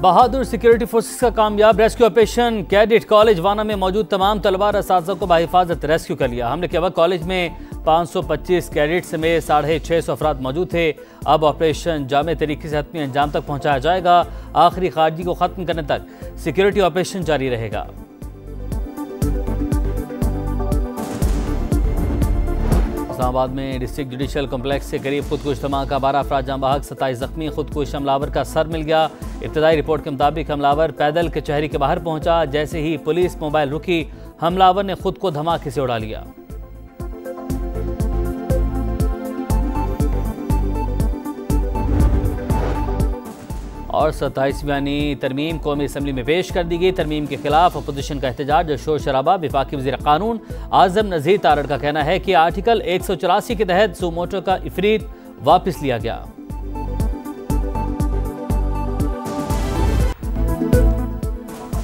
बहादुर security forces का कामयाब rescue operation. Cadet college वाना में मौजूद तमाम तलबा और असातिज़ा को बाहिफाजत रेस्क्यू कर लिया। हमले के वक्त कॉलेज में 525 कैडेट समेत 650 अफराद मौजूद थे। अब ऑपरेशन जामे तरीके से हतमी अंजाम तक पहुंचाया जाएगा। आखिरी खारजी को खत्म करने तक सिक्योरिटी ऑपरेशन जारी रहेगा। इस्लामाबाद में डिस्ट्रिक्ट जुडिशल कॉम्प्लेक्स के करीब खुदकुश धमाका, 12 अफराद जाँ बहक, 27 जख्मी। खुदकुश हमलावर का सर मिल गया। इब्तदाई रिपोर्ट के मुताबिक हमलावर पैदल कचहरी के बाहर पहुंचा। जैसे ही पुलिस मोबाइल रुकी, हमलावर ने खुद को धमाके से उड़ा लिया। और 27वीं तरमीम कौमी असम्बली में पेश कर दी गई। तरमीम के खिलाफ अपोजिशन का एहतजाज और शोर शराबा। वफाकी वज़ीर कानून आज़म नज़ीर तारड़ का कहना है कि आर्टिकल 184 के तहत सूमोटो का इफरीत वापस लिया गया।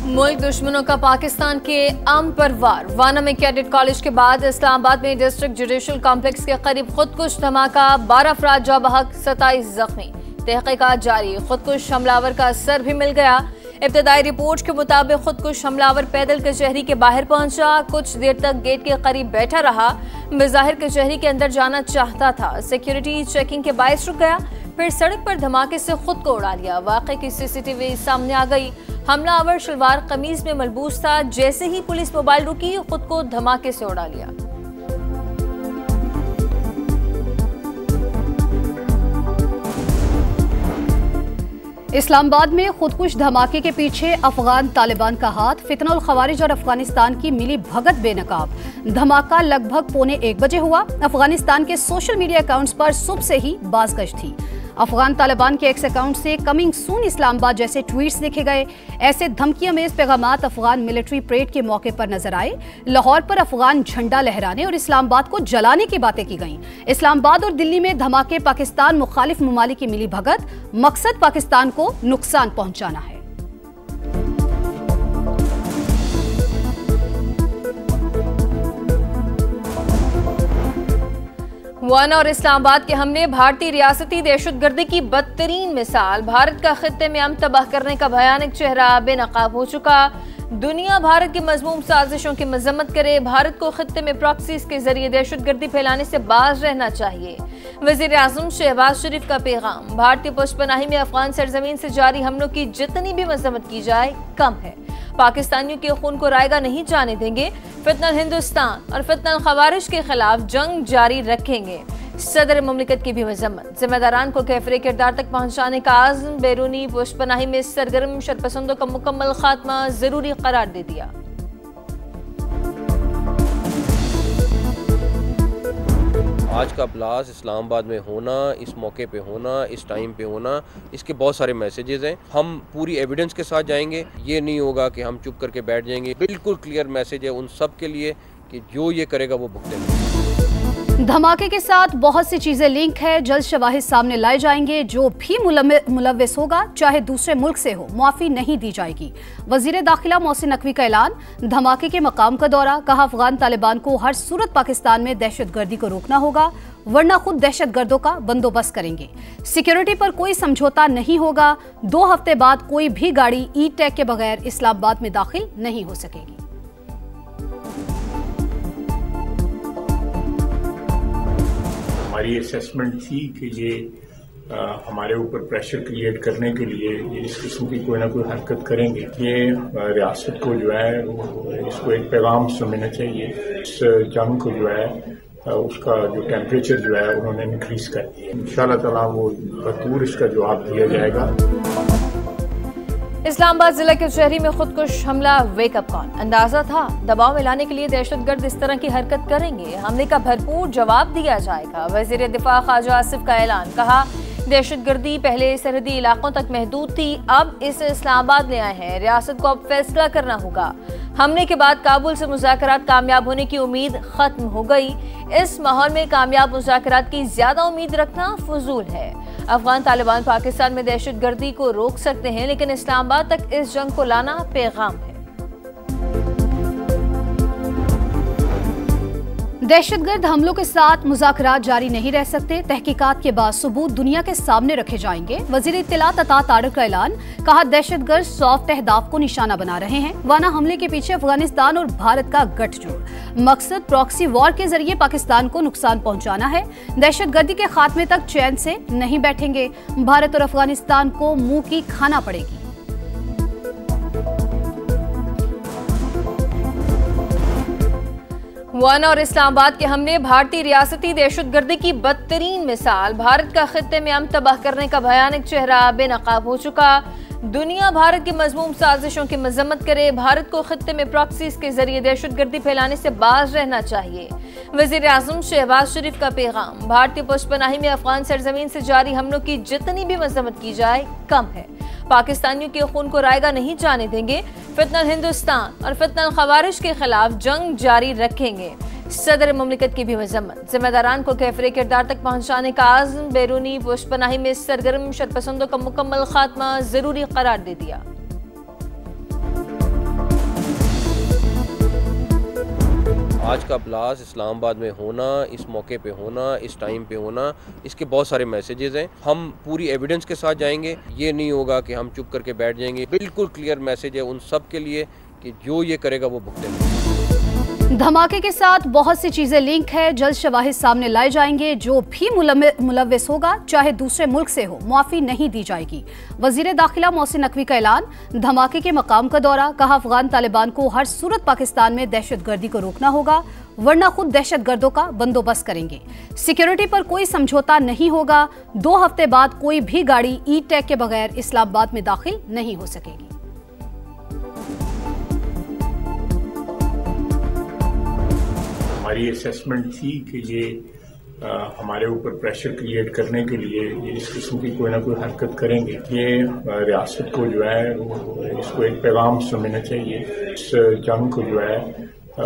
मुल्क दुश्मनों का पाकिस्तान के आम पर वार। वाना में कैडेट कॉलेज के बाद इस्लामाबाद में डिस्ट्रिक्ट जुडिशल कॉम्प्लेक्स के करीब खुदकुश धमाका, 12 अफराद जाँ बहक, 27 जख्मी। तहकीकात जारी। खुदकुश हमलावर का सर भी मिल गया। इब्तदाई रिपोर्ट के मुताबिक खुदकुश हमलावर पैदल कचहरी के बाहर पहुंचा। कुछ देर तक गेट के करीब बैठा रहा। बज़ाहिर कचहरी के अंदर जाना चाहता था। सिक्योरिटी चेकिंग के बायस रुक गया, फिर सड़क पर धमाके से खुद को उड़ा लिया। वाक़े की CCTV सामने आ गई। हमलावर शलवार कमीज में मलबूस था। जैसे ही पुलिस मोबाइल रुकी, खुद को धमाके से उड़ा लिया। इस्लामाबाद में खुदकुश धमाके के पीछे अफगान तालिबान का हाथ। फितनुल खवारिज और अफगानिस्तान की मिली भगत बेनकाब। धमाका लगभग 1:15 बजे हुआ। अफगानिस्तान के सोशल मीडिया अकाउंट्स पर सुबह से ही बाज़गश्त थी। अफगान तालिबान के एक्स अकाउंट से कमिंग सून इस्लामाबाद जैसे ट्वीट्स देखे गए। ऐसे धमकियों में पैगामात अफगान मिलिट्री परेड के मौके पर नजर आए। लाहौर पर अफगान झंडा लहराने और इस्लामाबाद को जलाने की बातें की गईं। इस्लामाबाद और दिल्ली में धमाके पाकिस्तान मुखालिफ ममालिक की मिली भगत। मकसद पाकिस्तान को नुकसान पहुंचाना है। वाना और इस्लामाबाद के हमले भारतीय रियासती दहशतगर्दी की बदतरीन मिसाल। भारत का खित्ते में अमन तबाह करने का भयानक चेहरा बेनकाब हो चुका। दुनिया भारत की मज़मूम साजिशों की मजम्मत करे। भारत को खित्ते में प्रॉक्सीज के जरिए दहशतगर्दी फैलाने से बाज रहना चाहिए। वज़ीर आज़म शहबाज शरीफ का पैगाम। भारतीय पुष्पनाही में अफगान सरजमीन से जारी हमलों की जितनी भी मजम्मत की जाए कम है। पाकिस्तानियों के खून को रायगा नहीं जाने देंगे। फितनल हिंदुस्तान और फितनल खवारिज के खिलाफ जंग जारी रखेंगे। सदर ममलिकत की भी मजम्मत। जिम्मेदारान को कैफरे किरदार तक पहुंचाने का आज़म। बैरूनी पुष्पनाही में सरगर्म शरपसंदों का मुकम्मल खात्मा जरूरी करार दे दिया। आज का ब्लास्ट इस्लामाबाद में होना, इस मौके पे होना, इस टाइम पे होना, इसके बहुत सारे मैसेजेस हैं। हम पूरी एविडेंस के साथ जाएंगे। ये नहीं होगा कि हम चुप करके बैठ जाएंगे। बिल्कुल क्लियर मैसेज है उन सब के लिए कि जो ये करेगा वो भुगतेगा। धमाके के साथ बहुत सी चीजें लिंक है। जल्द शवाहिद सामने लाए जाएंगे। जो भी मुलव्विस होगा, चाहे दूसरे मुल्क से हो, मुआफी नहीं दी जाएगी। वजीर दाखिला मोहसिन नकवी का ऐलान। धमाके के मकाम का दौरा। कहा अफगान तालिबान को हर सूरत पाकिस्तान में दहशतगर्दी को रोकना होगा, वरना खुद दहशतगर्दों का बंदोबस्त करेंगे। सिक्योरिटी पर कोई समझौता नहीं होगा। 2 हफ्ते बाद कोई भी गाड़ी ई टैग के बगैर इस्लामाबाद में दाखिल नहीं हो सकेगी। हमारी असेसमेंट थी कि ये हमारे ऊपर प्रेशर क्रिएट करने के लिए इस किस्म की कोई ना कोई हरकत करेंगे। ये रियासत को जो है इसको एक पैगाम समझना चाहिए। इस जंग को जो है उसका जो टेम्परेचर जो है उन्होंने इंक्रीज कर दिया। इंशाल्लाह ताला वो भरपूर इसका जवाब दिया जाएगा। इस्लामाबाद जिला के शहरी में खुदकुश हमला वेकअप कॉल। अंदाजा था दबाव में लाने के लिए दहशतगर्द इस तरह की हरकत करेंगे। हमले का भरपूर जवाब दिया जाएगा। वजीर दिफा ख्वाजा आसिफ का ऐलान। कहा दहशतगर्दी पहले सरहदी इलाकों तक महदूद थी, अब इसे इस्लामाबाद ले आए हैं। रियासत को अब फैसला करना होगा। हमले के बाद काबुल से मुज़ाकरात कामयाब होने की उम्मीद खत्म हो गई। इस माहौल में कामयाब मुज़ाकरात की ज्यादा उम्मीद रखना फजूल है। अफगान तालिबान पाकिस्तान में दहशतगर्दी को रोक सकते हैं, लेकिन इस्लामाबाद तक इस जंग को लाना पैगाम है। दहशतगर्द हमलों के साथ मुज़ाकरात जारी नहीं रह सकते। तहकीकात के बाद सबूत दुनिया के सामने रखे जाएंगे। वज़ीर इत्तलात अता तारिक का ऐलान। कहा, दहशतगर्द सॉफ्ट अहदाफ को निशाना बना रहे हैं। वाना हमले के पीछे अफगानिस्तान और भारत का गठजोड़। मकसद प्रॉक्सी वॉर के जरिए पाकिस्तान को नुकसान पहुंचाना है। दहशतगर्दी के खात्मे तक चैन से नहीं बैठेंगे। भारत और अफगानिस्तान को मुंह की खाना पड़ेगी। वाना और इस्लामाबाद के हमले भारतीय रियासती दहशतगर्दी की बदतरीन मिसाल। भारत का खित्ते में अमन तबाह करने का भयानक चेहरा बेनकाब हो चुका। दुनिया भारत की मजमूम साजिशों की मजम्मत करे। भारत को खित्ते में प्रॉक्सीज के जरिए दहशतगर्दी फैलाने से बाज रहना चाहिए। वजीर आजम शहबाज शरीफ का पैगाम। भारतीय पुष्पनाही में अफगान सरजमीन से जारी हमलों की जितनी भी मजम्मत की जाए कम है। पाकिस्तानियों के खून को रायगा नहीं जाने देंगे। फितनल हिंदुस्तान और फितनल खवारिज के खिलाफ जंग जारी रखेंगे। सदर मुमलिकत की भी मजम्मत। जिम्मेदारान को कैफरे किरदार तक पहुंचाने का आज़म। बैरूनी पुष्पनाही में सरगर्म शरपसंदों का मुकम्मल खात्मा जरूरी करार दे दिया। आज का ब्लास्ट इस्लामाबाद में होना, इस मौके पे होना, इस टाइम पे होना, इसके बहुत सारे मैसेजेस हैं। हम पूरी एविडेंस के साथ जाएंगे। ये नहीं होगा कि हम चुप करके बैठ जाएंगे। बिल्कुल क्लियर मैसेज है उन सब के लिए कि जो ये करेगा वो भुगतेगा। धमाके के साथ बहुत सी चीजें लिंक है। जल्द शवाहिद सामने लाए जाएंगे। जो भी मुलव्विस होगा, चाहे दूसरे मुल्क से हो, माफी नहीं दी जाएगी। वजीर दाखिला मोहसिन नकवी का ऐलान। धमाके के मकाम का दौरा। कहा, अफगान तालिबान को हर सूरत पाकिस्तान में दहशतगर्दी को रोकना होगा, वरना खुद दहशतगर्दों का बंदोबस्त करेंगे। सिक्योरिटी पर कोई समझौता नहीं होगा। 2 हफ्ते बाद कोई भी गाड़ी ई टैग के बगैर इस्लामाबाद में दाखिल नहीं हो सकेगी। हमारी असेसमेंट थी कि ये हमारे ऊपर प्रेशर क्रिएट करने के लिए ये इस किस्म की कोई ना कोई हरकत करेंगे। ये रियासत को जो है इसको एक पैगाम समझना चाहिए। इस जंग को जो है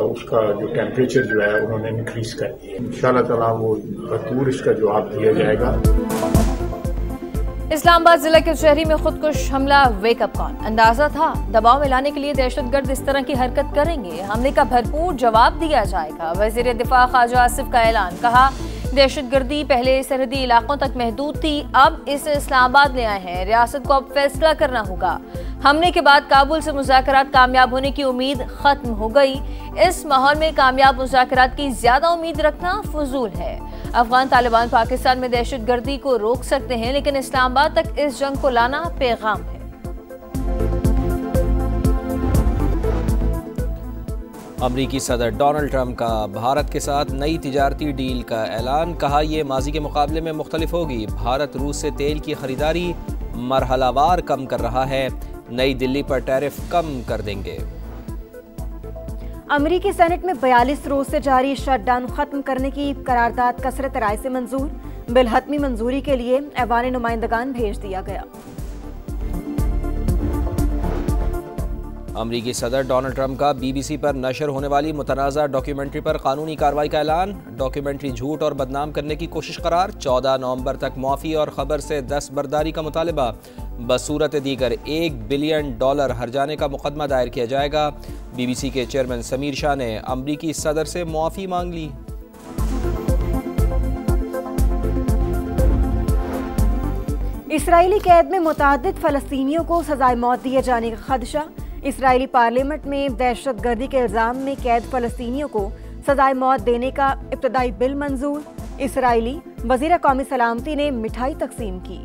उसका जो टेम्परेचर जो है उन्होंने इंक्रीज कर दिया। इंशाल्लाह ताला वो भरपूर इसका जवाब दिया जाएगा। इस्लामाबाद जिला के शहरी में खुदकुश हमला। Wake up call. अंदाजा था दबाव में लाने के लिए दहशतगर्द इस तरह की हरकत करेंगे। हमले का भरपूर जवाब दिया जाएगा। वजीर दिफा ख्वाजा आसिफ का ऐलान। कहा, दहशतगर्दी पहले सरहदी इलाकों तक महदूद थी, अब इसे इस्लामाबाद ले आए हैं। रियासत को अब फैसला करना होगा। हमले के बाद काबुल से मुज़ाकरात कामयाब होने की उम्मीद खत्म हो गई। इस माहौल में कामयाब मुज़ाकरात की ज्यादा उम्मीद रखना फजूल है। अफगान तालिबान पाकिस्तान में दहशतगर्दी को रोक सकते हैं, लेकिन इस्लामाबाद तक इस जंग को लाना पैगाम है। अमरीकी सदर डोनाल्ड ट्रंप का भारत के साथ नई तिजारती डील का ऐलान। कहा, यह माजी के मुकाबले में मुख्तलिफ होगी। भारत रूस से तेल की खरीदारी मरहलावार कम कर रहा है। नई दिल्ली पर टैरिफ कम कर देंगे। अमरीकी सेनेट में 42 रोज से जारी शटडाउन खत्म करने की करारदाद कसरत राय से मंजूर। बिल हतमी मंजूरी के लिए ऐवान नुमाइंदगान भेज दिया गया। अमरीकी सदर डोनाल्ड ट्रंप का BBC पर नशर होने वाली मुतनाज़ा डॉक्यूमेंट्री पर कानूनी कार्रवाई का ऐलान। डॉक्यूमेंट्री झूठ और बदनाम करने की कोशिश करार। 14 नवंबर तक मुआफ़ी और खबर से दस्तबरदारी का मुतालबा। बसूरत दीगर $1 बिलियन हर्जाने का मुकदमा दायर किया जाएगा। BBC के चेयरमैन समीर शाह ने अमरीकी सदर से मुआफ़ी मांग ली। इसराइली कैद में मुतादिद फ़लस्तीनियों को सजाए मौत दिए जाने का खदशा। इसराइली पार्लियामेंट में दहशतगर्दी के इल्ज़ाम में कैद फ़लस्तीनियों को सजाए मौत देने का इब्तदाई बिल मंजूर। इसराइली वज़ीर कौमी सलामती ने मिठाई तकसीम की।